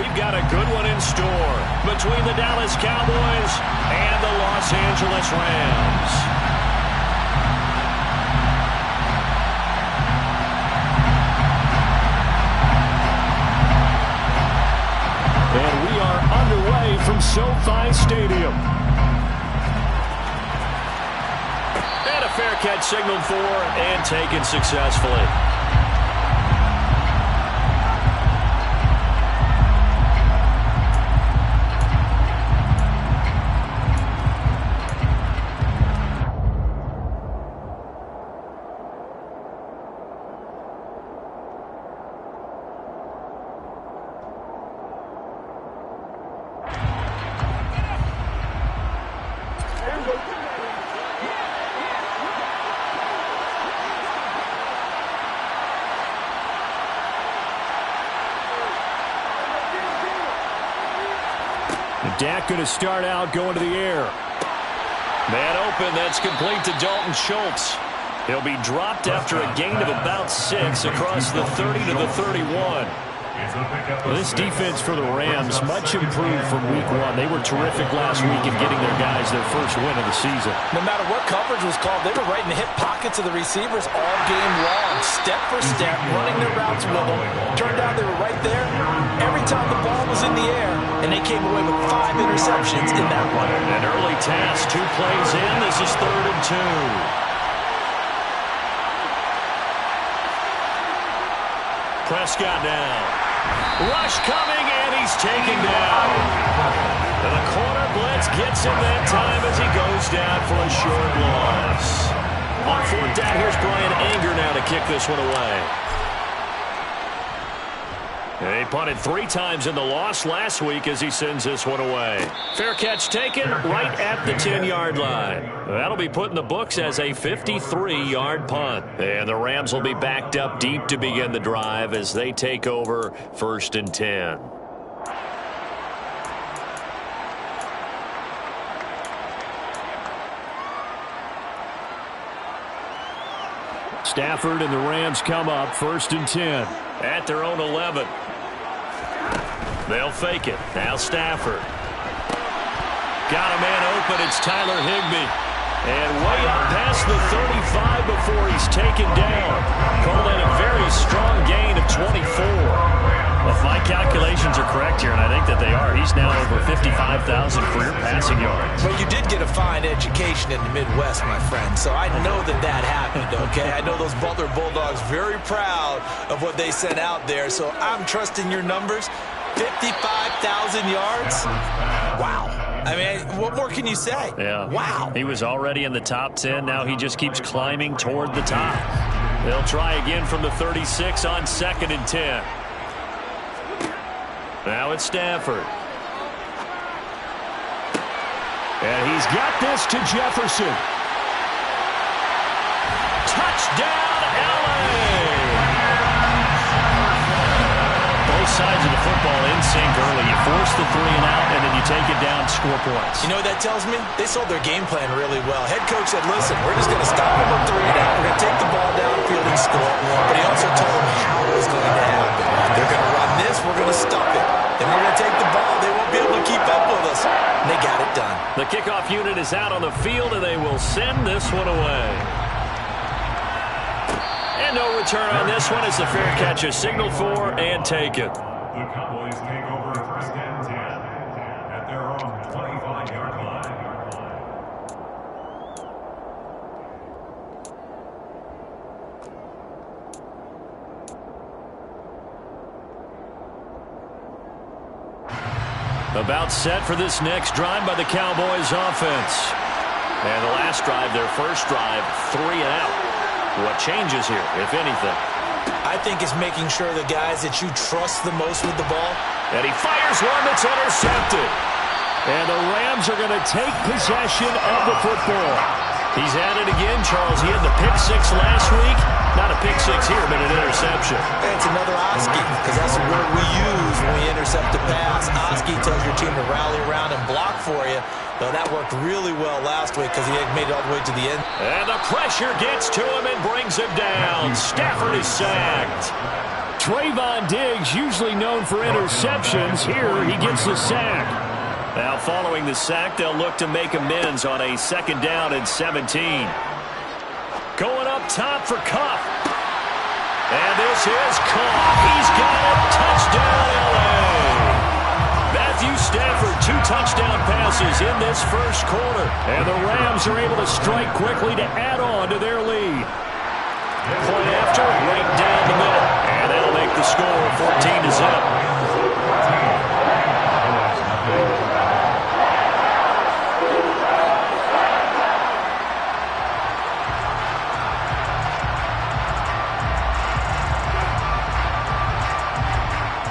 we've got a good one in store between the Dallas Cowboys and the Los Angeles Rams. And we are underway from SoFi Stadium. And a fair catch signaled for and taken successfully. Dak going to start out going to the air. Man open, that's complete to Dalton Schultz. He'll be dropped after a gain of about 6 across the 30 to the 31. This defense for the Rams, much improved from week 1. They were terrific last week in getting their guys their first win of the season. No matter what coverage was called, they were right in the hip pockets of the receivers all game long, step for step, running their routes with them. Turned out they were right there every time the ball was in the air, and they came away with 5 interceptions in that one. An early task, 2 plays in. This is 3rd and 2. Prescott now. Rush coming, and he's taken down. And the corner blitz gets him that time as he goes down for a short loss. On 4th down, here's Brian Anger now to kick this one away. He punted 3 times in the loss last week as he sends this one away. Fair catch taken right at the 10-yard line. That'll be put in the books as a 53-yard punt. And the Rams will be backed up deep to begin the drive as they take over 1st and 10. Stafford and the Rams come up 1st and 10 at their own 11. They'll fake it. Now Stafford. Got a man open. It's Tyler Higbee. And way up past the 35 before he's taken down. Called in a very strong gain of 24. Well, if my calculations are correct here, and I think that they are, he's now over 55,000 career passing yards. Well, you did get a fine education in the Midwest, my friend, so I know that that happened, okay? I know those Butler Bulldogs very proud of what they sent out there, so I'm trusting your numbers. 55,000 yards? Wow. I mean, what more can you say? Yeah. Wow. He was already in the top 10. Now he just keeps climbing toward the top. They'll try again from the 36 on 2nd and 10. Now it's Stafford. And he's got this to Jefferson. Touchdown, LA! Both sides of the football in sync early. You force the 3 and out, and then you take it down, score points. You know what that tells me? They sold their game plan really well. Head coach said, listen, we're just going to stop them with 3 and out. We're going to take the ball downfield and score. But he also told them how it was going to happen. They're going to run this. We're going to stop it. Then we're going to take the ball. They won't be able to keep up with us. And they got it done. The kickoff unit is out on the field, and they will send this one away. And no return on this one as the fair catch is signaled for and taken. The Cowboys take over 1st and 10 at their own 25-yard line. About set for this next drive by the Cowboys offense. And the last drive, their first drive, 3 and out. What changes here, if anything? I think it's making sure the guys that you trust the most with the ball. And he fires one that's intercepted. And the Rams are going to take possession of the football. He's at it again, Charles. He had the pick 6 last week. Not a pick 6 here, but an interception. It's another Oski, because that's the word we use when we intercept a pass. Oski tells your team to rally around and block for you. Though that worked really well last week because he had made it all the way to the end. And the pressure gets to him and brings him down. Stafford is sacked. Trayvon Diggs, usually known for interceptions. Here, he gets the sack. Now, following the sack, they'll look to make amends on a 2nd down and 17. Going up top for Kupp. And this is Kupp. He's got it. Touchdown, L.A. Matthew Stafford, 2 touchdown passes in this first quarter. And the Rams are able to strike quickly to add on to their lead. Point after, right down the middle. And that'll make the score 14-0.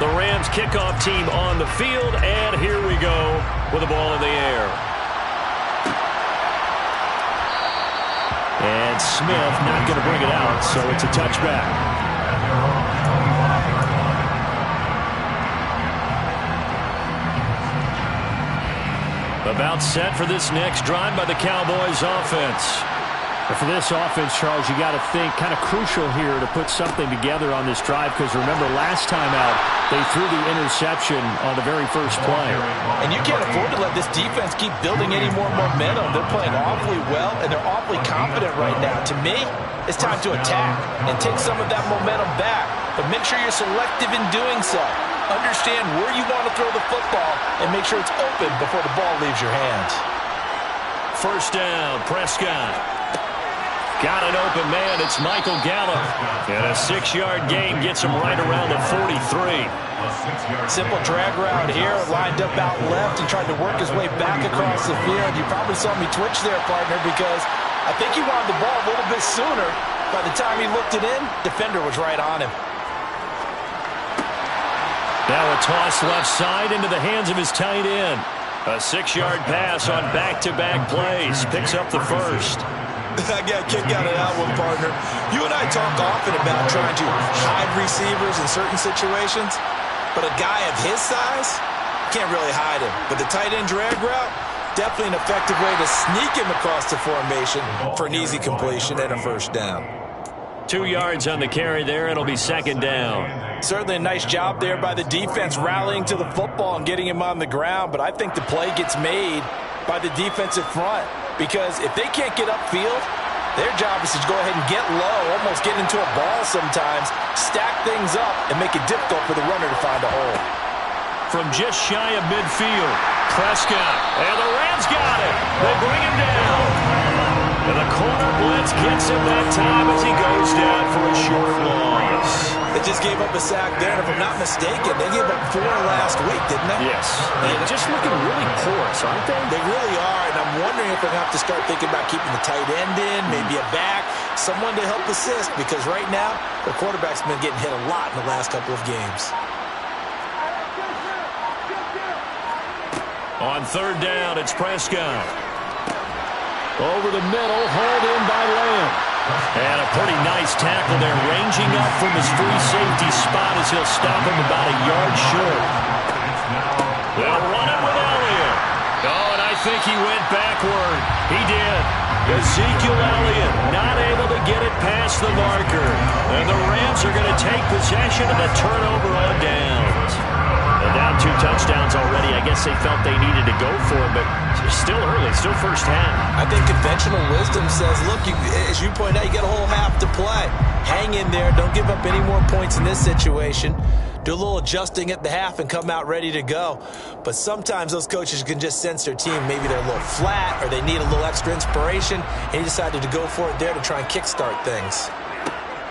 The Rams kickoff team on the field, and here we go with the ball in the air. And Smith not going to bring it out, so it's a touchback. About set for this next drive by the Cowboys offense. And for this offense, Charles, you got to think kind of crucial here to put something together on this drive, because remember last time out they threw the interception on the very first play. And you can't afford to let this defense keep building any more momentum. They're playing awfully well, and they're awfully confident right now. To me, it's time to attack and take some of that momentum back. But make sure you're selective in doing so. Understand where you want to throw the football and make sure it's open before the ball leaves your hands. First down, Prescott. Got an open man. It's Michael Gallup. And a 6-yard gain gets him right around the 43. Simple drag route here. Lined up out left and tried to work his way back across the field. You probably saw me twitch there, partner, because I think he wanted the ball a little bit sooner. By the time he looked it in, defender was right on him. Now a toss left side into the hands of his tight end. A 6-yard pass on back-to-back plays. Picks up the first. I got a kick out of that one, partner. You and I talk often about trying to hide receivers in certain situations, but a guy of his size can't really hide him. But the tight end drag route, definitely an effective way to sneak him across the formation for an easy completion and a first down. 2 yards on the carry there. It'll be 2nd down. Certainly a nice job there by the defense rallying to the football and getting him on the ground, but I think the play gets made by the defensive front. Because if they can't get upfield, their job is to go ahead and get low, almost get into a ball sometimes, stack things up, and make it difficult for the runner to find a hole. From just shy of midfield, Prescott. And the Rams got it. They bring him down. And the corner blitz gets him that time as he goes down for a short loss. They just gave up a sack there, and if I'm not mistaken, they gave up 4 last week, didn't they? Yes. And just looking really porous, aren't they? They really are, and I'm wondering if they're going to have to start thinking about keeping the tight end in, maybe a back, someone to help assist, because right now, their quarterback's been getting hit a lot in the last couple of games. On 3rd down, it's Prescott. Over the middle, hauled in by Lamb. And a pretty nice tackle there, ranging up from his free safety spot as he'll stop him about a yard short. They'll run it with Elliott. Oh, and I think he went backward. He did. Ezekiel Elliott not able to get it past the marker. And the Rams are going to take possession of the turnover on downs. They're down 2 touchdowns already. I guess they felt they needed to go for it, but it's still early, still first half. I think conventional wisdom says, look, as you point out, you got a whole half to play. Hang in there. Don't give up any more points in this situation. Do a little adjusting at the half and come out ready to go. But sometimes those coaches can just sense their team. Maybe they're a little flat or they need a little extra inspiration, and he decided to go for it there to try and kickstart things.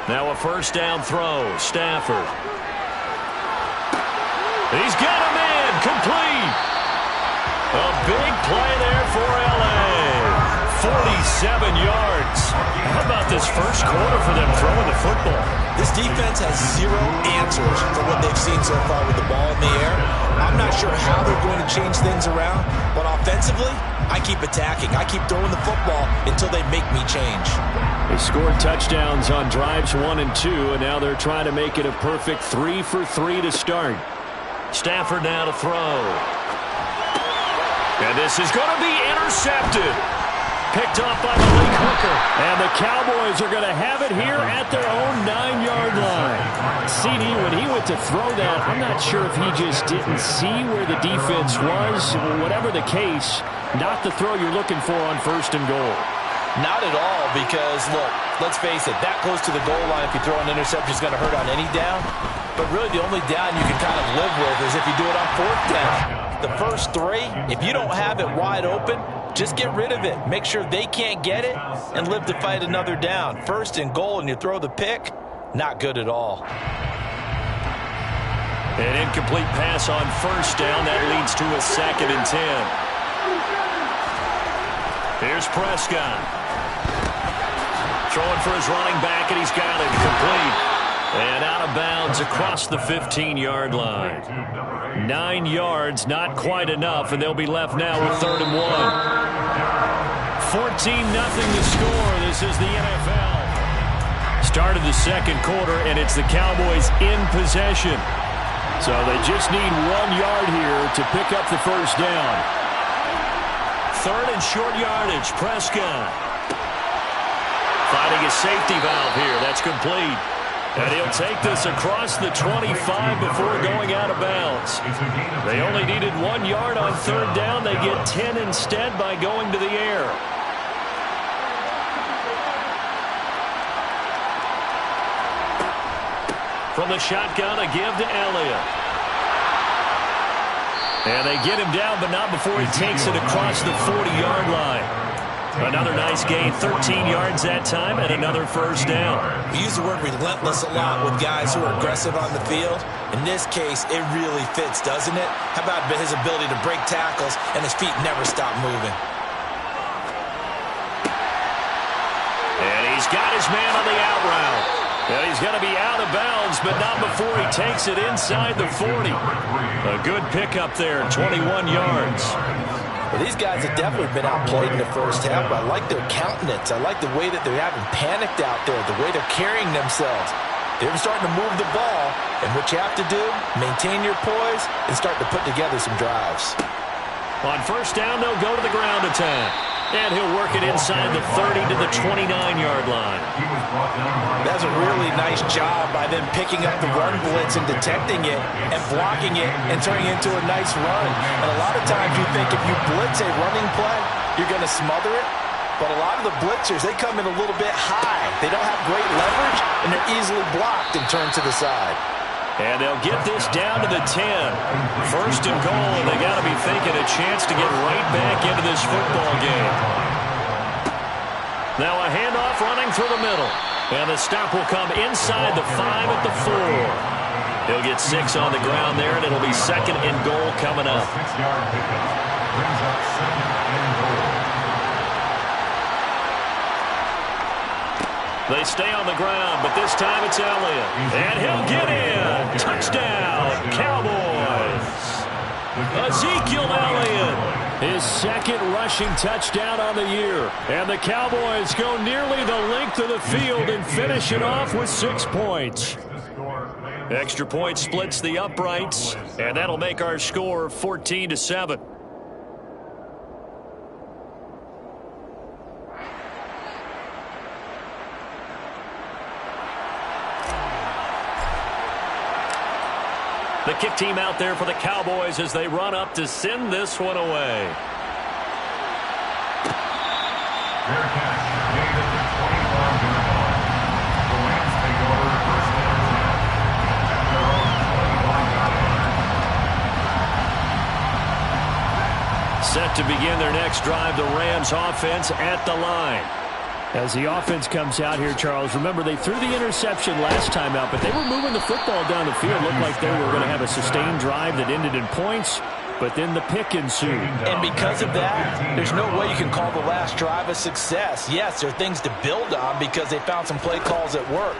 Now a first down throw. Stafford. He's got a man complete. A big play there for L.A. 47 yards. How about this first quarter for them throwing the football? This defense has 0 answers for what they've seen so far with the ball in the air. I'm not sure how they're going to change things around, but offensively, I keep attacking. I keep throwing the football until they make me change. They scored touchdowns on drives 1 and 2, and now they're trying to make it a perfect 3 for 3 to start. Stafford now to throw. And this is going to be intercepted. picked off by Malik Hooker. And the Cowboys are going to have it here at their own 9-yard line. CD, when he went to throw that, I'm not sure if he just didn't see where the defense was. Whatever the case, not the throw you're looking for on 1st and goal. Not at all, because, look, let's face it, that close to the goal line, if you throw an interception, is going to hurt on any down. But really, the only down you can kind of live with is if you do it on 4th down. The first 3, if you don't have it wide open, just get rid of it. Make sure they can't get it and live to fight another down. 1st and goal, and you throw the pick, not good at all. An incomplete pass on 1st down. That leads to a 2nd and 10. Here's Prescott. Throwing for his running back, and he's got it complete. And out of bounds across the 15-yard line. 9 yards, not quite enough, and they'll be left now with 3rd and 1. 14-0 to score. This is the NFL. Start of the 2nd quarter, and it's the Cowboys in possession. So they just need 1 yard here to pick up the 1st down. 3rd and short yardage, Prescott. Finding a safety valve here. That's complete. And he'll take this across the 25 before going out of bounds. They only needed 1 yard on 3rd down. They get 10 instead by going to the air. From the shotgun, a give to Elliott. And they get him down, but not before he takes it across the 40-yard line. Another nice gain, 13 yards that time, and another 1st down. We use the word relentless a lot with guys who are aggressive on the field. In this case, it really fits, doesn't it? How about his ability to break tackles and his feet never stop moving? And he's got his man on the out route. And he's going to be out of bounds, but not before he takes it inside the 40. A good pickup there, 21 yards. Well, these guys have definitely been outplayed in the 1st half, but I like their countenance. I like the way that they're having panicked out there, the way they're carrying themselves. They're starting to move the ball, and what you have to do, maintain your poise and start to put together some drives. On 1st down, they'll go to the ground attack. And he'll work it inside the 30 to the 29-yard line. That's a really nice job by them picking up the run blitz and detecting it and blocking it and turning it into a nice run. And a lot of times you think if you blitz a running play, you're going to smother it. But a lot of the blitzers, they come in a little bit high. They don't have great leverage, and they're easily blocked and turned to the side. And they'll get this down to the 10. 1st and goal, and they got to be thinking a chance to get right back into this football game. Now a handoff running through the middle. And the stop will come inside the 5 at the 4. He'll get 6 on the ground there, and it'll be 2nd and goal coming up. 6-yard pickup brings up 2nd and goal. They stay on the ground, but this time it's Elliott. And he'll get in. Touchdown, Cowboys. Ezekiel Elliott, his 2nd rushing touchdown on the year. And the Cowboys go nearly the length of the field and finish it off with 6 points. Extra point splits the uprights, and that'll make our score 14-7. The kick team out there for the Cowboys as they run up to send this one away. Fair catch made at the 25-yard line. The Rams take over 1st and 10 at their own 25-yard line. Set to begin their next drive, the Rams offense at the line. As the offense comes out here, Charles, remember they threw the interception last time out, but they were moving the football down the field. Looked like they were going to have a sustained drive that ended in points, but then the pick ensued. And because of that, there's no way you can call the last drive a success. Yes, there are things to build on because they found some play calls that work.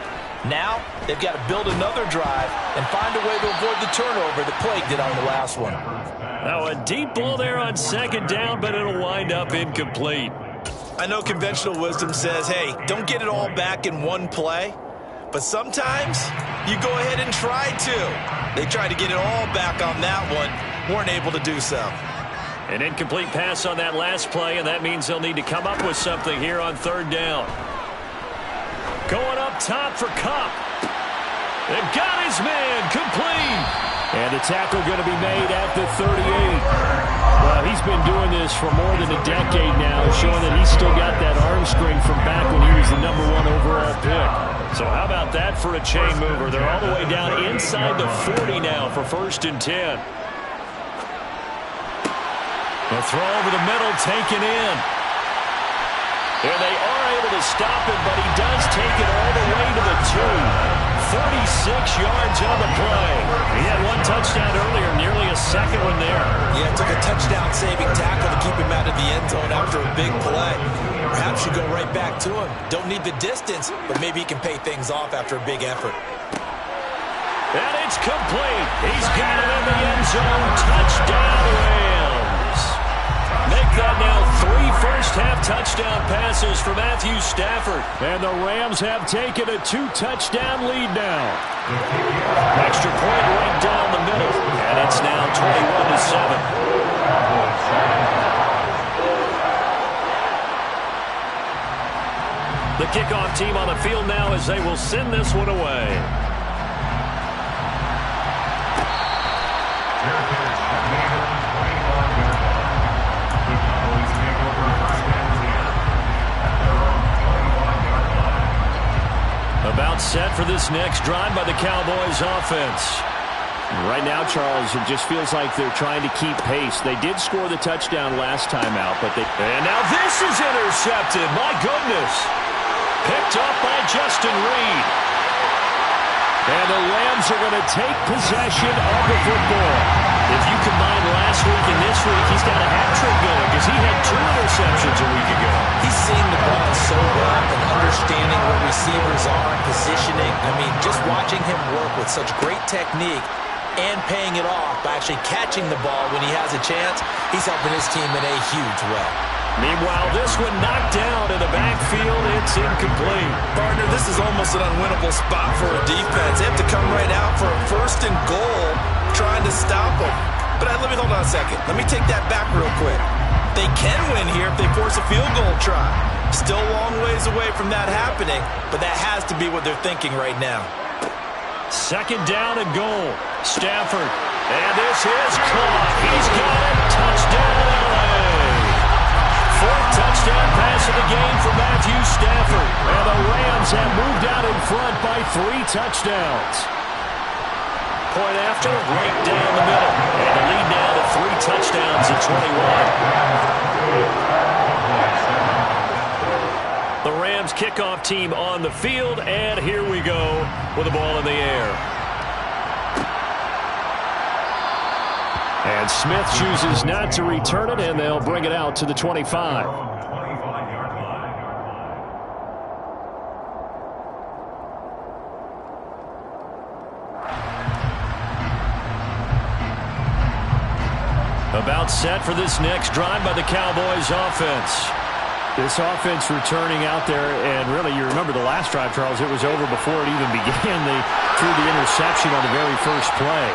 Now, they've got to build another drive and find a way to avoid the turnover that plagued it on the last one. Now a deep ball there on 2nd down, but it'll wind up incomplete. I know conventional wisdom says, hey, don't get it all back in one play. But sometimes you go ahead and try to. They tried to get it all back on that one, weren't able to do so. An incomplete pass on that last play, and that means they'll need to come up with something here on third down. Going up top for Kupp. They've got his man complete. And the tackle going to be made at the 38. Well, he's been doing this for more than a decade now, showing that he's still got that arm strength from back when he was the #1 overall pick. So how about that for a chain mover? They're all the way down inside the 40 now for 1st and 10. The throw over the middle taken in. And they are able to stop him, but he does take it all the way to the 2. 36 yards on the play. He had one touchdown earlier, nearly a second one there. Yeah, it took a touchdown-saving tackle to keep him out of the end zone after a big play. Perhaps you go right back to him. Don't need the distance, but maybe he can pay things off after a big effort. And it's complete. He's got it in the end zone. Touchdown, Rams. Make that now 3 first-half touchdown passes for Matthew Stafford. And the Rams have taken a 2-touchdown lead now. Extra point right down the middle. And it's now 21-7. The kickoff team on the field now as they will send this one away. About set for this next drive by the Cowboys offense. Right now, Charles, it just feels like they're trying to keep pace. They did score the touchdown last time out, but they... And now this is intercepted. My goodness. Picked up by Justin Reed. And the Rams are going to take possession of the football. If you combine last week and this week, he's got a hat-trick going because he had 2 interceptions a week ago. He's seeing the ball so well and understanding where receivers are and positioning. I mean, just watching him work with such great technique and paying it off by actually catching the ball when he has a chance, he's helping his team in a huge way. Meanwhile, this one knocked down in the backfield. It's incomplete. Partner, this is almost an unwinnable spot for a defense. They have to come right out for a 1st and goal trying to stop them. But let me hold on a second. Let me take that back real quick. They can win here if they force a field goal try. Still a long ways away from that happening, but that has to be what they're thinking right now. 2nd down and goal. Stafford. And this is caught. He's got it. Touchdown, LA. 4th touchdown pass of the game for Matthew Stafford. And the Rams have moved out in front by 3 touchdowns. Point after, right down the middle. And the lead now to 3 touchdowns at 21. The Rams kickoff team on the field, and here we go with the ball in the air. And Smith chooses not to return it, and they'll bring it out to the 25. About set for this next drive by the Cowboys offense. This offense returning out there, and really, you remember the last drive, Charles, it was over before it even began. They threw the interception on the very first play.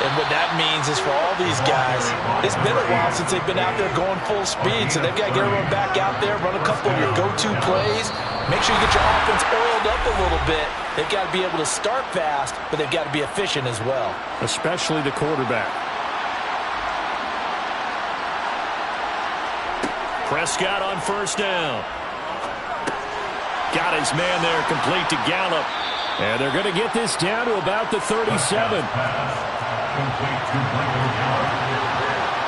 And what that means is for all these guys, it's been a while since they've been out there going full speed, so they've got to get everyone back out there, run a couple of your go-to plays, make sure you get your offense oiled up a little bit. They've got to be able to start fast, but they've got to be efficient as well. Especially the quarterback. Prescott on 1st down. Got his man there, complete to Gallup. And they're going to get this down to about the 37. Complete to Michael Gallup.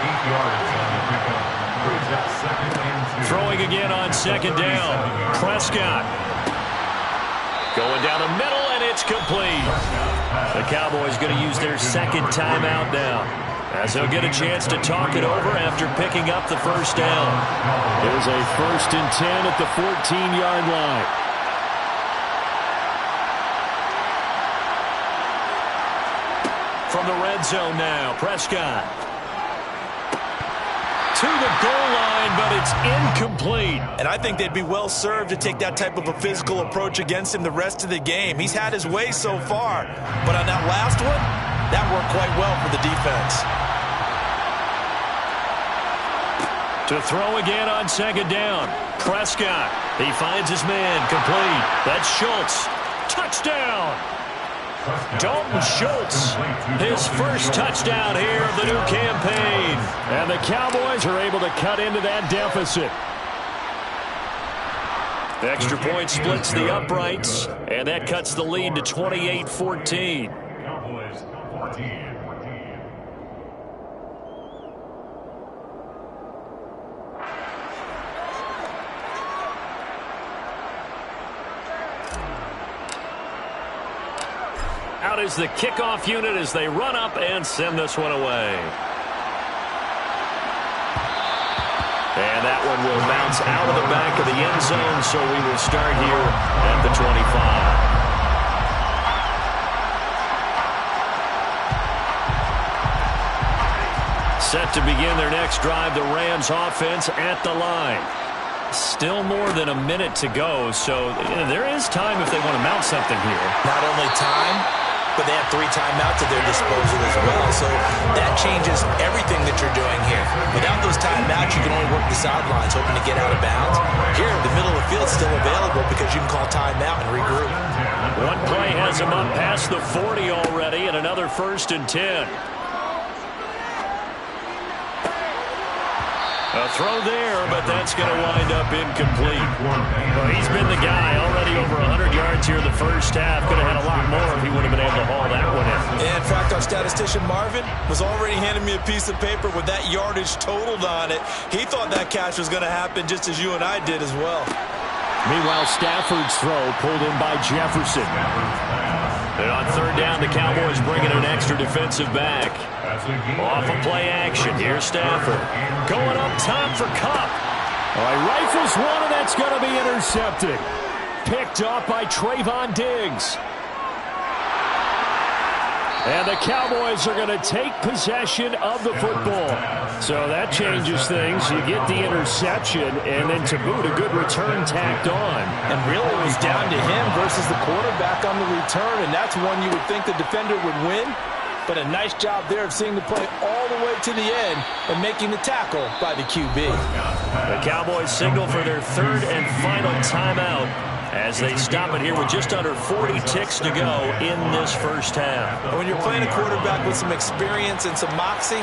8 yards on the pickup. Brings up 2nd and 2. Throwing again on 2nd down. Prescott. Going down the middle, and it's complete. The Cowboys going to use their 2nd timeout now, as they'll get a chance to talk it over after picking up the 1st down. There's a 1st and 10 at the 14-yard line. From the red zone now, Prescott. To the goal line, but it's incomplete. And I think they'd be well served to take that type of a physical approach against him the rest of the game. He's had his way so far, but on that last one, that worked quite well for the defense. To throw again on second down. Prescott. He finds his man. Complete. That's Schultz. Touchdown. Dalton Schultz. His first touchdown here of the new campaign. And the Cowboys are able to cut into that deficit. The extra point splits the uprights, and that cuts the lead to 28-14. Cowboys 14. Out is the kickoff unit as they run up and send this one away. And that one will bounce out of the back of the end zone, so we will start here at the 25. Set to begin their next drive, the Rams offense at the line. Still more than a minute to go, so there is time if they want to mount something here. Not only time, but they have 3 timeouts at their disposal as well. So that changes everything that you're doing here. Without those timeouts, you can only work the sidelines, hoping to get out of bounds. Here, the middle of the field is still available because you can call timeout and regroup. One play has him up past the 40 already, and another 1st and 10. A throw there, but that's going to wind up incomplete. Well, he's been the guy already over 100 yards here in the first half. Could have had a lot more if he would have been able to haul that one in. In fact, our statistician Marvin was already handing me a piece of paper with that yardage totaled on it. He thought that catch was going to happen just as you and I did as well. Meanwhile, Stafford's throw pulled in by Jefferson. And on 3rd down, the Cowboys bring in an extra defensive back. Off of play action. Here's Stafford. Going up top for Kupp. All right, rifles one, and that's going to be intercepted. Picked off by Trayvon Diggs. And the Cowboys are going to take possession of the football. So that changes things. You get the interception, and then to boot, a good return tacked on. And really it was down to him versus the quarterback on the return, and that's one you would think the defender would win. But a nice job there of seeing the play all the way to the end and making the tackle by the QB. The Cowboys signal for their 3rd and final timeout as they stop it here with just under 40 ticks to go in this first half. When you're playing a quarterback with some experience and some moxie,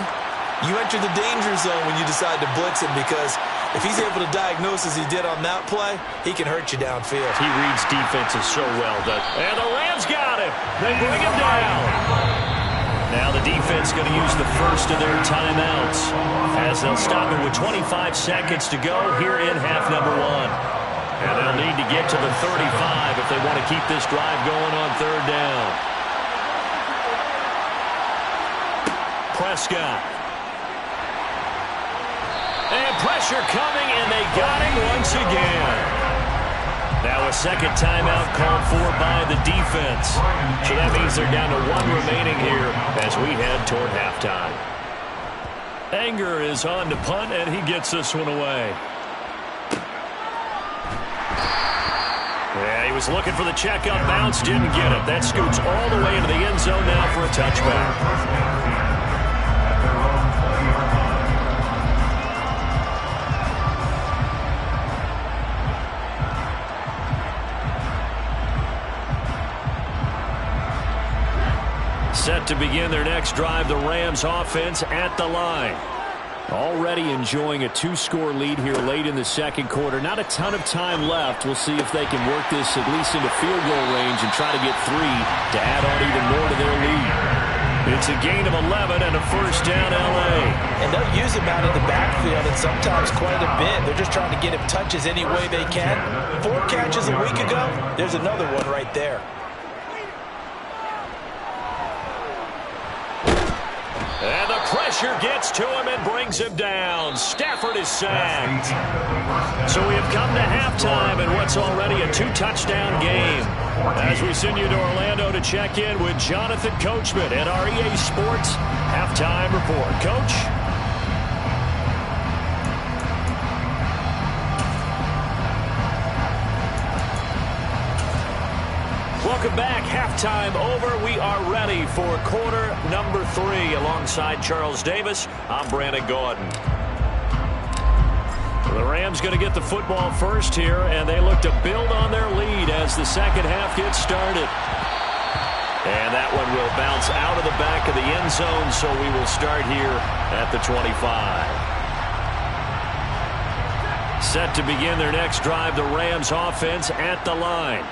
you enter the danger zone when you decide to blitz him, because if he's able to diagnose as he did on that play, he can hurt you downfield. He reads defenses so well, and the Rams got him. They bring him down. Now the defense going to use the first of their timeouts as they'll stop it with 25 seconds to go here in half number 1. And they'll need to get to the 35 if they want to keep this drive going on 3rd down. Prescott. And pressure coming, and they got him once again. Now a second timeout called for by the defense. So that means they're down to 1 remaining here as we head toward halftime. Anger is on to punt, and he gets this one away. Yeah, he was looking for the checkup bounce, didn't get it. That scoots all the way into the end zone now for a touchback. Set to begin their next drive, the Rams offense at the line. Already enjoying a 2-score lead here late in the second quarter. Not a ton of time left. We'll see if they can work this at least into field goal range and try to get 3 to add on even more to their lead. It's a gain of 11 and a 1st down L.A. And they'll use him out of the backfield, and sometimes quite a bit. They're just trying to get him touches any way they can. 4 catches a week ago, there's another one right there. And the pressure gets to him and brings him down. Stafford is sacked. So we have come to halftime in what's already a 2-touchdown game. As we send you to Orlando to check in with Jonathan Coachman at our EA Sports Halftime Report. Coach? Welcome back. Halftime over. We are ready for quarter number 3. Alongside Charles Davis, I'm Brandon Gaudin. The Rams going to get the football first here, and they look to build on their lead as the second half gets started. And that one will bounce out of the back of the end zone, so we will start here at the 25. Set to begin their next drive, the Rams offense at the line.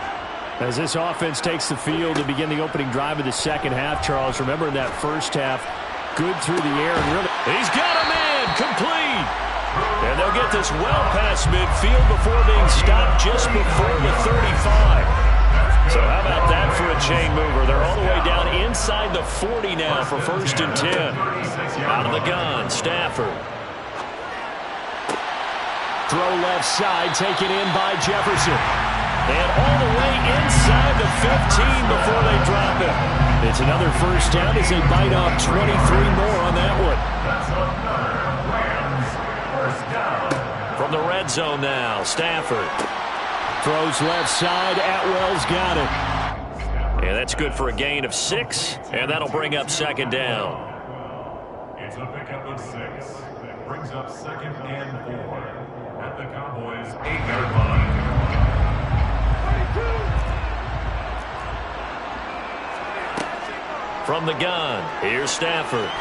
As this offense takes the field to begin the opening drive of the second half, Charles, remember in that first half, good through the air and really... He's got a man, complete. And they'll get this well past midfield before being stopped just before the 35. So how about that for a chain mover? They're all the way down inside the 40 now for 1st and 10. Out of the gun, Stafford. Throw left side, taken in by Jefferson. And all the way inside the 15 before they drop it. It's another first down as they bite off 23 more on that one. From the red zone now, Stafford. Throws left side. Atwell's got it. And that's good for a gain of 6, and that'll bring up 2nd down. It's a pickup of 6. That brings up 2nd and 4 at the Cowboys' 8-yard line. From the gun, here's Stafford.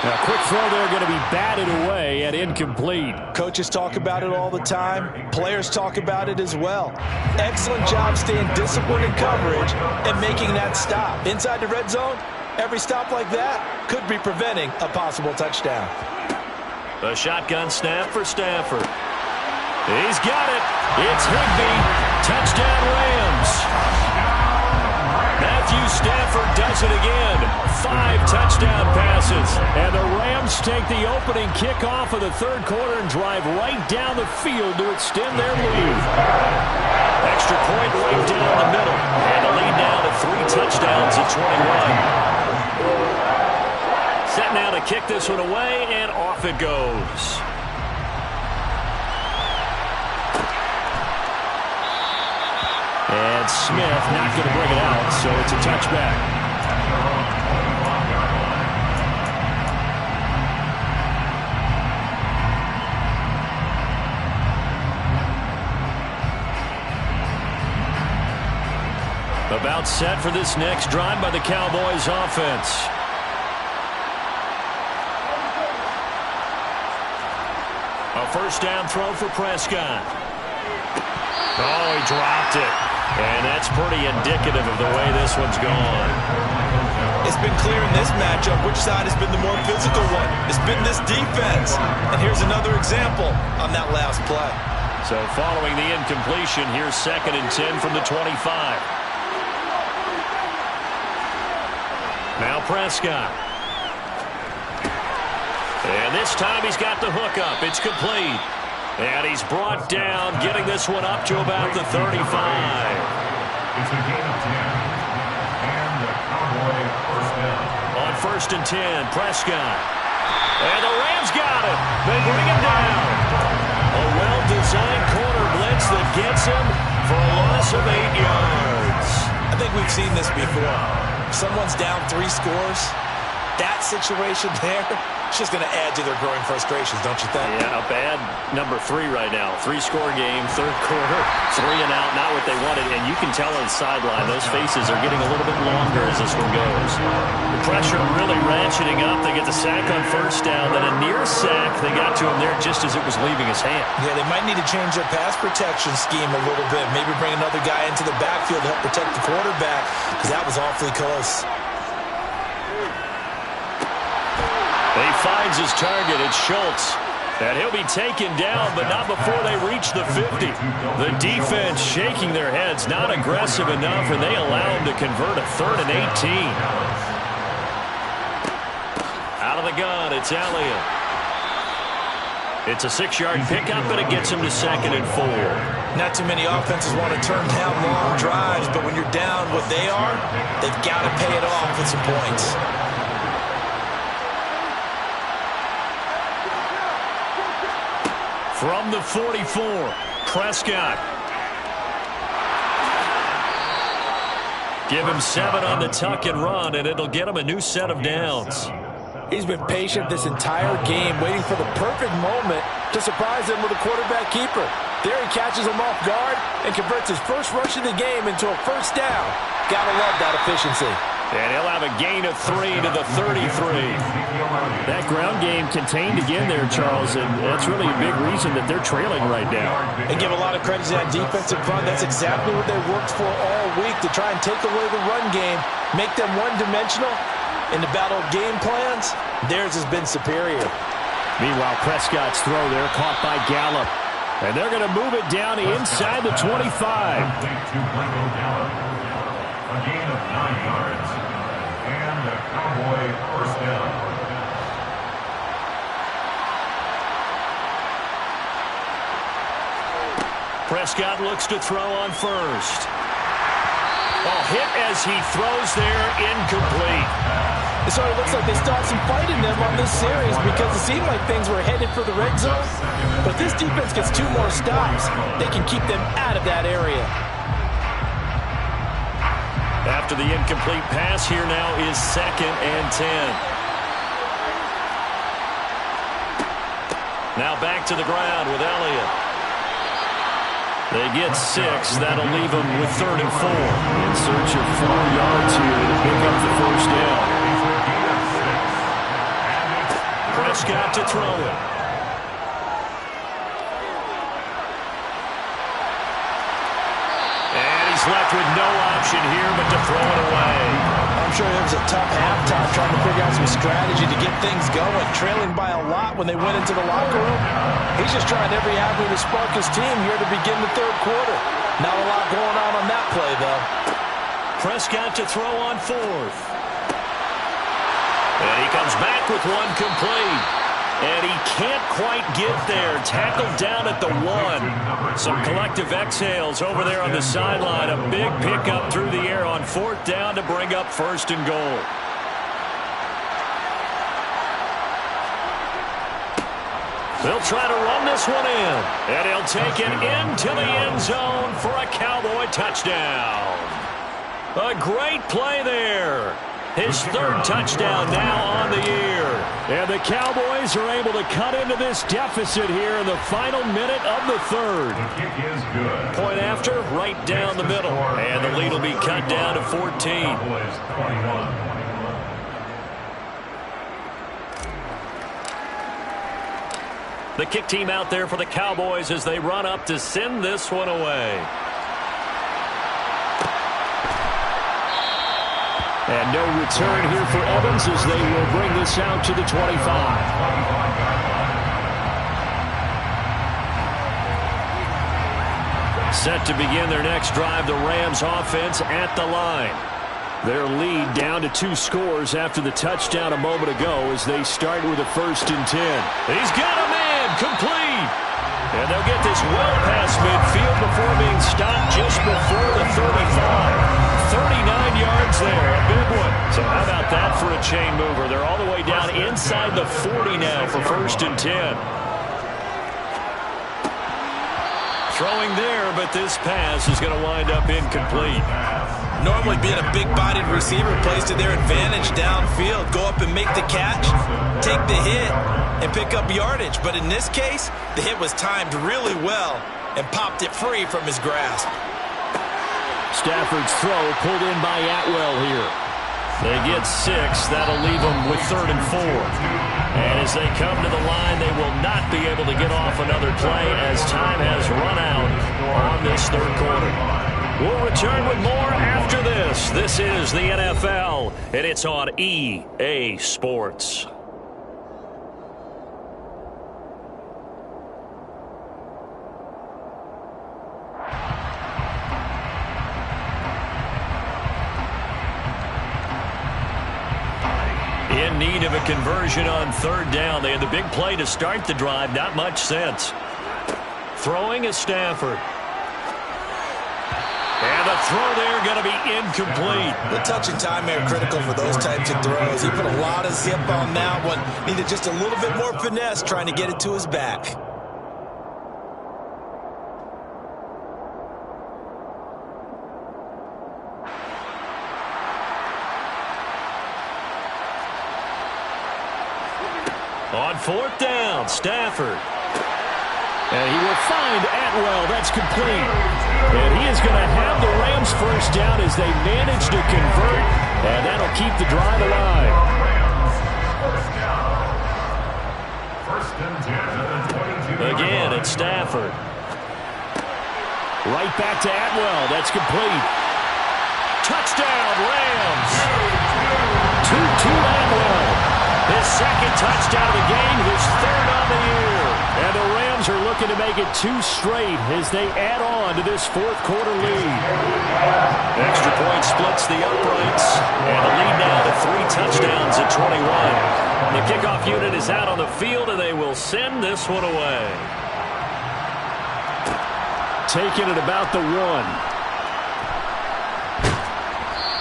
Now, quick throw there going to be batted away and incomplete. Coaches talk about it all the time. Players talk about it as well. Excellent job staying disciplined in coverage and making that stop. Inside the red zone, every stop like that could be preventing a possible touchdown. A shotgun snap for Stafford. He's got it. It's Higbee. Touchdown Rams. Matthew Stafford does it again. 5 touchdown passes. And the Rams take the opening kickoff of the third quarter and drive right down the field to extend their lead. Extra point right down the middle. And the lead now to 3 touchdowns at 21. Set now to kick this one away, and off it goes. And Smith not going to bring it out, so it's a touchback. About set for this next drive by the Cowboys offense. A first down throw for Prescott. Oh, he dropped it. And that's pretty indicative of the way this one's gone. It's been clear in this matchup which side has been the more physical one. It's been this defense. And here's another example on that last play. So following the incompletion, here's 2nd and 10 from the 25. Now Prescott. And this time he's got the hook up. It's complete. And he's brought down, getting this one up to about the 35. It's a gain of 10. And the Cowboy first down. On 1st and 10, Prescott. And the Rams got it. They bring him down. A well-designed corner blitz that gets him for a loss of 8 yards. I think we've seen this before. If someone's down 3 scores, that situation there, it's just going to add to their growing frustrations, don't you think? Yeah, a bad number 3 right now. 3-score game, third quarter, 3 and out, not what they wanted. And you can tell on the sideline, those faces are getting a little bit longer as this one goes. The pressure really ratcheting up. They get the sack on first down, then a near sack. They got to him there just as it was leaving his hand. Yeah, they might need to change their pass protection scheme a little bit. Maybe bring another guy into the backfield to help protect the quarterback, because that was awfully close. He finds his target. It's Schultz. And he'll be taken down, but not before they reach the 50. The defense shaking their heads, not aggressive enough, and they allow him to convert a 3rd and 18. Out of the gun, it's Elliott. It's a 6-yard pickup, but it gets him to 2nd and 4. Not too many offenses want to turn down long drives, but when you're down what they are, they've got to pay it off with some points. From the 44, Prescott. Give him 7 on the tuck and run, and it'll get him a new set of downs. He's been patient this entire game, waiting for the perfect moment to surprise him with a quarterback keeper. There he catches him off guard and converts his first rush of the game into a first down. Gotta love that efficiency. And he'll have a gain of 3 to the 33. That ground game contained again there, Charles, and that's really a big reason that they're trailing right now. And give a lot of credit to that defensive front. That's exactly what they worked for all week, to try and take away the run game, make them one-dimensional. In the battle of game plans, theirs has been superior. Meanwhile, Prescott's throw there caught by Gallup. And they're going to move it down inside the 25. A gain of 9 yards. And a Cowboy first down. Prescott looks to throw on first. Oh, hit as he throws there, incomplete. So it looks like they still have some fight in them on this series, because it seemed like things were headed for the red zone. But this defense gets 2 more stops. They can keep them out of that area. After the incomplete pass, here now is 2nd and 10. Now back to the ground with Elliott. They get 6. That'll leave them with 3rd and 4. In search of 4 yards here to pick up the first down. Prescott to throw it. And he's left with no option here but to throw it away. I'm sure it was a tough halftime trying to figure out some strategy to get things going, trailing by a lot when they went into the locker room. He's just trying every avenue to spark his team here to begin the 3rd quarter. Not a lot going on that play, though. Prescott to throw on 4th. And he comes back with one complete. And he can't quite get there. Tackled down at the 1. Some collective exhales over there on the sideline. A big pickup through the air on 4th down to bring up 1st and goal. They'll try to run this one in. And he'll take it into the end zone for a Cowboy touchdown. A great play there. His 3rd touchdown now on the year. And the Cowboys are able to cut into this deficit here in the final minute of the 3rd. The kick is good. Point after, right down the middle. And the lead will be cut down to 14. Cowboys 21. The kick team out there for the Cowboys as they run up to send this one away. And no return here for Evans as they will bring this out to the 25. Set to begin their next drive, the Rams offense at the line. Their lead down to 2 scores after the touchdown a moment ago as they start with a 1st and 10. He's got a man complete. And they'll get this well past midfield before being stopped just before the 35. 39 yards there, a big one. So how about that for a chain mover? They're all the way down inside the 40 now for 1st and 10. Throwing there, but this pass is going to wind up incomplete. Normally being a big-bodied receiver plays to their advantage downfield. Go up and make the catch, take the hit, and pick up yardage. But in this case, the hit was timed really well and popped it free from his grasp. Stafford's throw pulled in by Atwell here. They get 6. That'll leave them with 3rd and 4. And as they come to the line, they will not be able to get off another play as time has run out on this 3rd quarter. We'll return with more after this. This is the NFL, and it's on EA Sports. In need of a conversion on 3rd down. They had the big play to start the drive. Not much sense. Throwing is Stafford. And the throw there going to be incomplete. The touch and time are critical for those types of throws. He put a lot of zip on that one. Needed just a little bit more finesse trying to get it to his back. On fourth down, Stafford. And he will find Atwell. That's complete. And he is going to have the Rams first down as they manage to convert. And that'll keep the drive alive. First and 10 at the 22. Again, it's Stafford. Right back to Atwell. That's complete. Touchdown, Rams. 2-2 Atwell. His second touchdown of the game, his third on the year. And the Rams are looking to make it 2 straight as they add on to this fourth quarter lead. Extra point splits the uprights. And the lead now to 3 touchdowns at 21. The kickoff unit is out on the field, and they will send this one away. Taking it about the 1.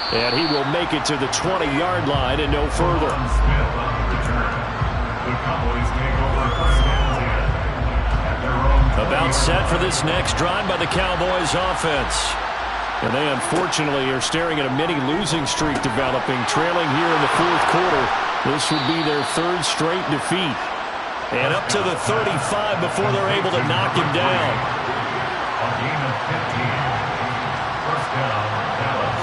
And he will make it to the 20-yard line and no further. Smith on the return. The Cowboys take over first and 10 at their own. About set for this next drive by the Cowboys offense. And they unfortunately are staring at a mini losing streak developing, trailing here in the fourth quarter. This would be their 3rd straight defeat. And up to the 35 before they're able to knock him down. A gain of 15. First down, Dallas.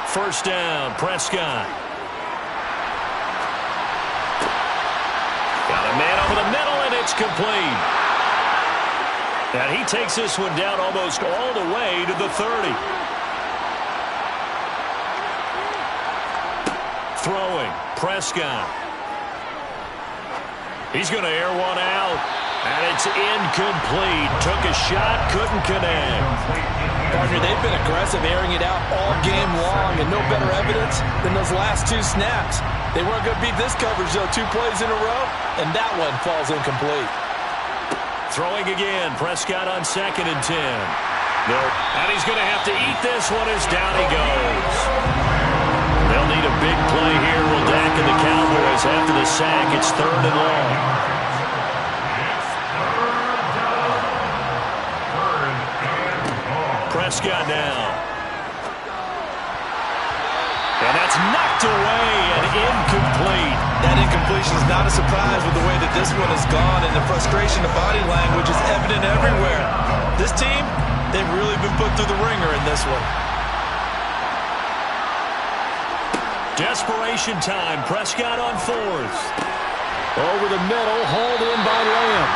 First down, Prescott. Got a man over the middle, and it's complete. And he takes this one down almost all the way to the 30. Throwing, Prescott. He's going to air one out. And it's incomplete. Took a shot, couldn't connect. Partner, they've been aggressive, airing it out all game long, and no better evidence than those last 2 snaps. They weren't going to beat this coverage, though, 2 plays in a row, and that one falls incomplete. Throwing again, Prescott on 2nd and 10. And he's going to have to eat this one as down he goes. They'll need a big play here. Will Dak and the Cowboys after the sack. It's 3rd and long. Prescott now. And that's knocked away and incomplete. That incompletion is not a surprise with the way that this one has gone, and the frustration of body language is evident everywhere. This team, they've really been put through the ringer in this one. Desperation time. Prescott on 4th. Over the middle, hauled in by Lamb.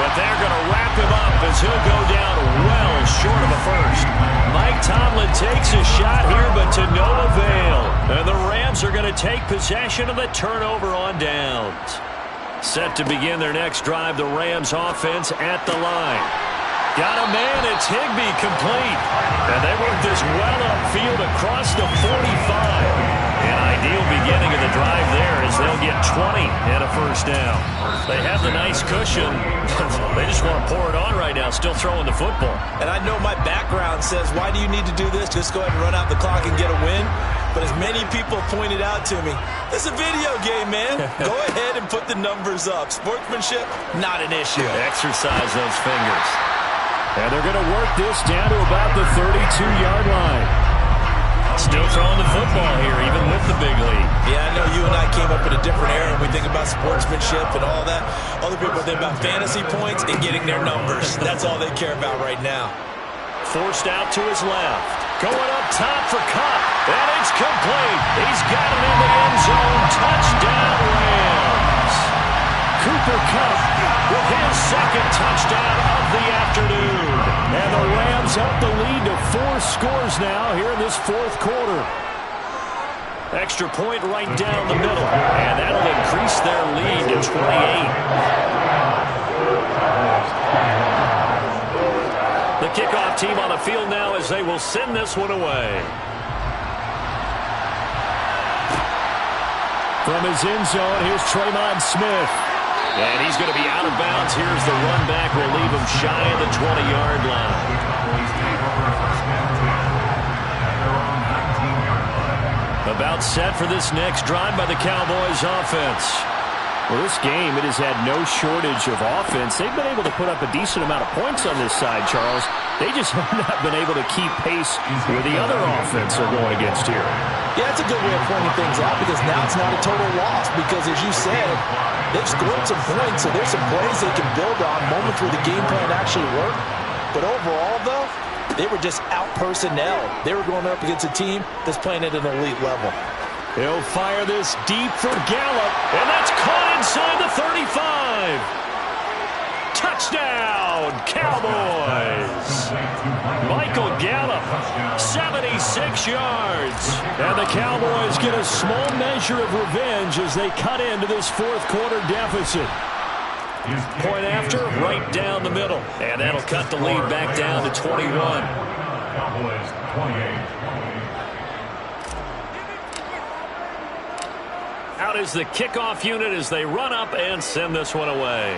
But they're going to wrap him up as he'll go down well short of a first. Mike Tomlin takes a shot here, but to no avail. And the Rams are going to take possession of the turnover on downs. Set to begin their next drive, the Rams offense at the line. Got a man, it's Higbee, complete. And they work this well upfield across the 45. An ideal beginning of the drive there as they'll get 20 and a first down. They have the nice cushion. They just want to pour it on right now, still throwing the football. And I know my background says, why do you need to do this? Just go ahead and run out the clock and get a win. But as many people pointed out to me, it's a video game, man. Go ahead and put the numbers up. Sportsmanship, not an issue. Exercise those fingers. And they're going to work this down to about the 32-yard line. Still throwing the football here, even with the big lead. Yeah, I know you and I came up in a different era. We think about sportsmanship and all that. Other people think about fantasy points and getting their numbers. That's all they care about right now. Forced out to his left. Going up top for Kupp. And it's complete. He's got it in the end zone. Touchdown, Rams. Cooper Kupp with his 2nd touchdown of the afternoon. And the Rams up the lead to 4 scores now here in this fourth quarter. Extra point right down the middle. And that'll increase their lead to 28. The kickoff team on the field now as they will send this one away. From his end zone, here's Tremon Smith. And he's going to be out of bounds. Here's the run back. Will leave him shy of the 20-yard line. About set for this next drive by the Cowboys offense. Well, this game, it has had no shortage of offense. They've been able to put up a decent amount of points on this side, Charles. They just have not been able to keep pace where the other offense are going against here. Yeah, that's a good way of pointing things out because now it's not a total loss because, as you said, they've scored some points, so there's some plays they can build on, moments where the game plan actually worked. But overall, though, they were just out-personnel. They were going up against a team that's playing at an elite level. He'll fire this deep for Gallup, and that's caught inside the 35. Touchdown, Cowboys! Michael Gallup, 76 yards. And the Cowboys get a small measure of revenge as they cut into this fourth quarter deficit. Point after, right down the middle. And that'll cut the lead back down to 21. Cowboys 28. Out is the kickoff unit as they run up and send this one away.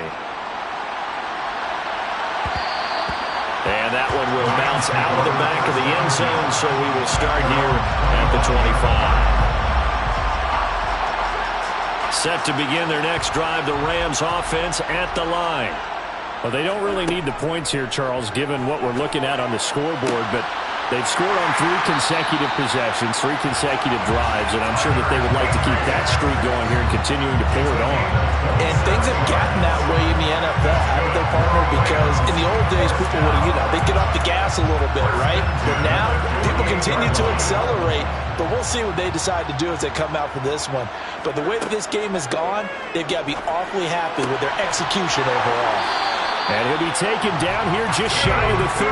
And that one will bounce out of the back of the end zone, so we will start here at the 25. Set to begin their next drive, the Rams offense at the line. Well, they don't really need the points here, Charles, given what we're looking at on the scoreboard, but they've scored on 3 consecutive possessions, 3 consecutive drives, and I'm sure that they would like to keep that streak going here and continuing to pour it on. And things have gotten that way in the NFL, haven't they, partner? Because in the old days, people would, they'd get off the gas a little bit, right? But now, people continue to accelerate, but we'll see what they decide to do as they come out for this one. But the way that this game has gone, they've got to be awfully happy with their execution overall. And he'll be taken down here just shy of the 30.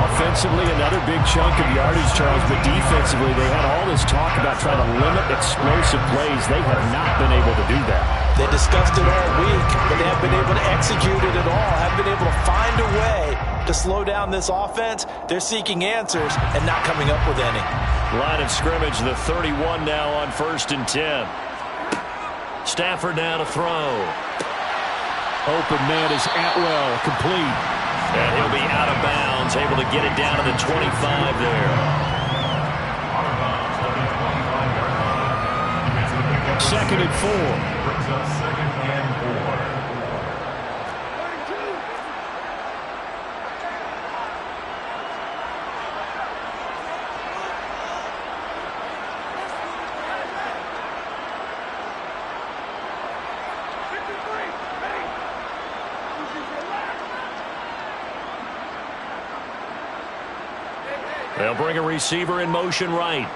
Offensively, another big chunk of yardage, Charles, but defensively, they had all this talk about trying to limit explosive plays. They have not been able to do that. They discussed it all week, but they haven't been able to execute it at all, haven't been able to find a way to slow down this offense. They're seeking answers and not coming up with any. Line of scrimmage, the 31 now on 1st and 10. Stafford now to throw. Open man is Atwell, complete. And he'll be out of bounds, able to get it down to the 25 there. Second and 4. Brings up 2nd and 4. They'll bring a receiver in motion right.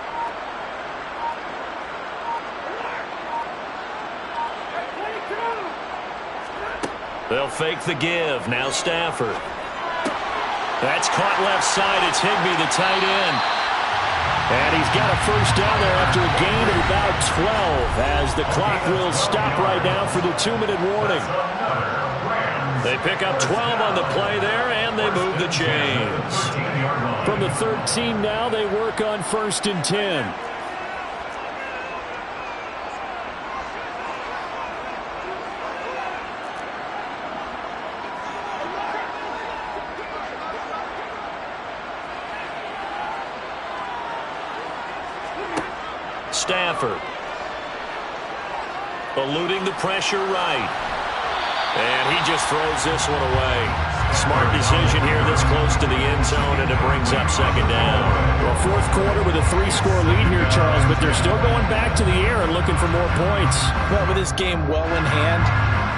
They'll fake the give. Now Stafford. That's caught left side. It's Higbee, the tight end. And he's got a first down there after a gain of about 12 as the clock will stop right now for the 2-minute warning. They pick up 12 on the play there, and they move the chains. From the 13 now, they work on 1st and 10. Stafford. Eluding the pressure right. And he just throws this one away. Smart decision here this close to the end zone, and it brings up 2nd down. Well, fourth quarter with a 3-score lead here, Charles, but they're still going back to the air and looking for more points. Well, with this game well in hand,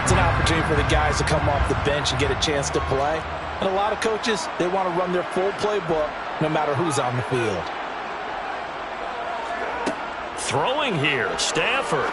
it's an opportunity for the guys to come off the bench and get a chance to play. And a lot of coaches, they want to run their full playbook no matter who's on the field. Throwing here, Stafford.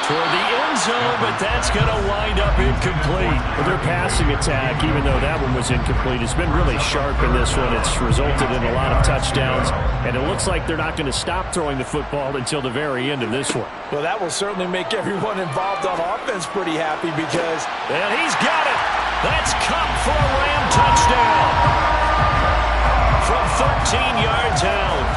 Toward the end zone, but that's going to wind up incomplete. Well, their passing attack, even though that one was incomplete, has been really sharp in this one. It's resulted in a lot of touchdowns, and it looks like they're not going to stop throwing the football until the very end of this one. Well, that will certainly make everyone involved on offense pretty happy because... And he's got it. That's Kupp for a Ram touchdown. From 13 yards out,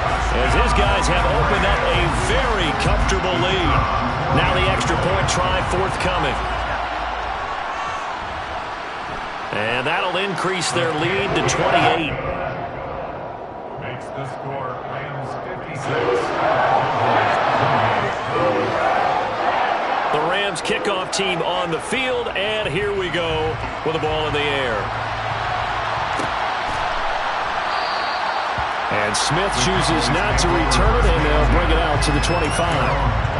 as his guys have opened up a very comfortable lead. Now the extra point try forthcoming. And that'll increase their lead to 28. Makes the score Rams 56. The Rams kickoff team on the field, and here we go with the ball in the air. And Smith chooses not to return it, and they'll bring it out to the 25.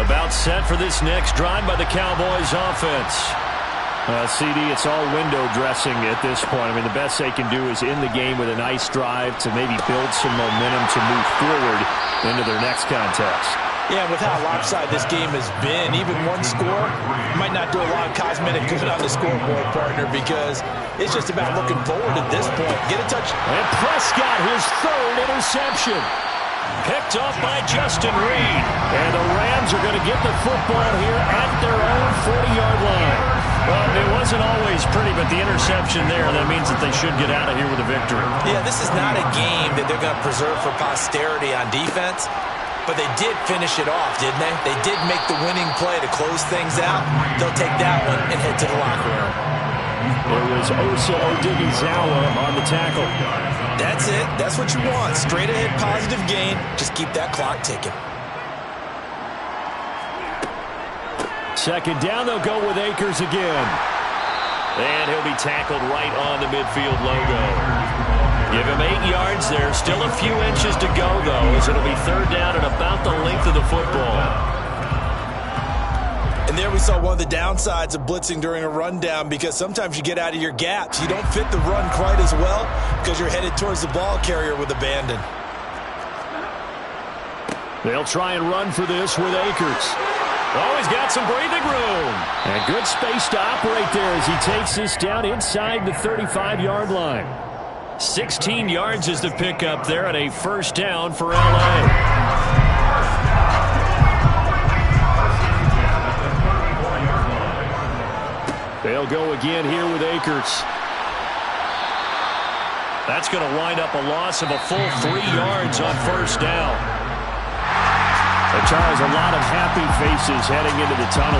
About set for this next drive by the Cowboys offense. CD, it's all window dressing at this point. I mean, the best they can do is in the game with a nice drive to maybe build some momentum to move forward into their next contest. Yeah, with how lopsided this game has been, even one score might not do a lot of cosmetic good on the scoreboard, partner, because it's just about looking forward at this point. Get a touch. And Prescott, his third interception. Picked off by Justin Reed. And the Rams are going to get the football here at their own 40-yard line. Well, it wasn't always pretty, but the interception there, that means that they should get out of here with a victory. Yeah, this is not a game that they're going to preserve for posterity on defense, but they did finish it off, didn't they? They did make the winning play to close things out. They'll take that one and head to the locker room. It was Osa Odighizuwa on the tackle. That's it. That's what you want. Straight ahead positive gain. Just keep that clock ticking. Second down, they'll go with Akers again. And he'll be tackled right on the midfield logo. Give him 8 yards there. Still a few inches to go, though, as it'll be third down at about the length of the football. And there we saw one of the downsides of blitzing during a rundown, because sometimes you get out of your gaps. You don't fit the run quite as well because you're headed towards the ball carrier with abandon. They'll try and run for this with Akers. Oh, he's got some breathing room. And good space to operate there as he takes this down inside the 35-yard line. 16 yards is the pickup there and a first down for L.A. They'll go again here with Akers. That's going to wind up a loss of a full 3 yards on first down. And Charles, a lot of happy faces heading into the tunnel.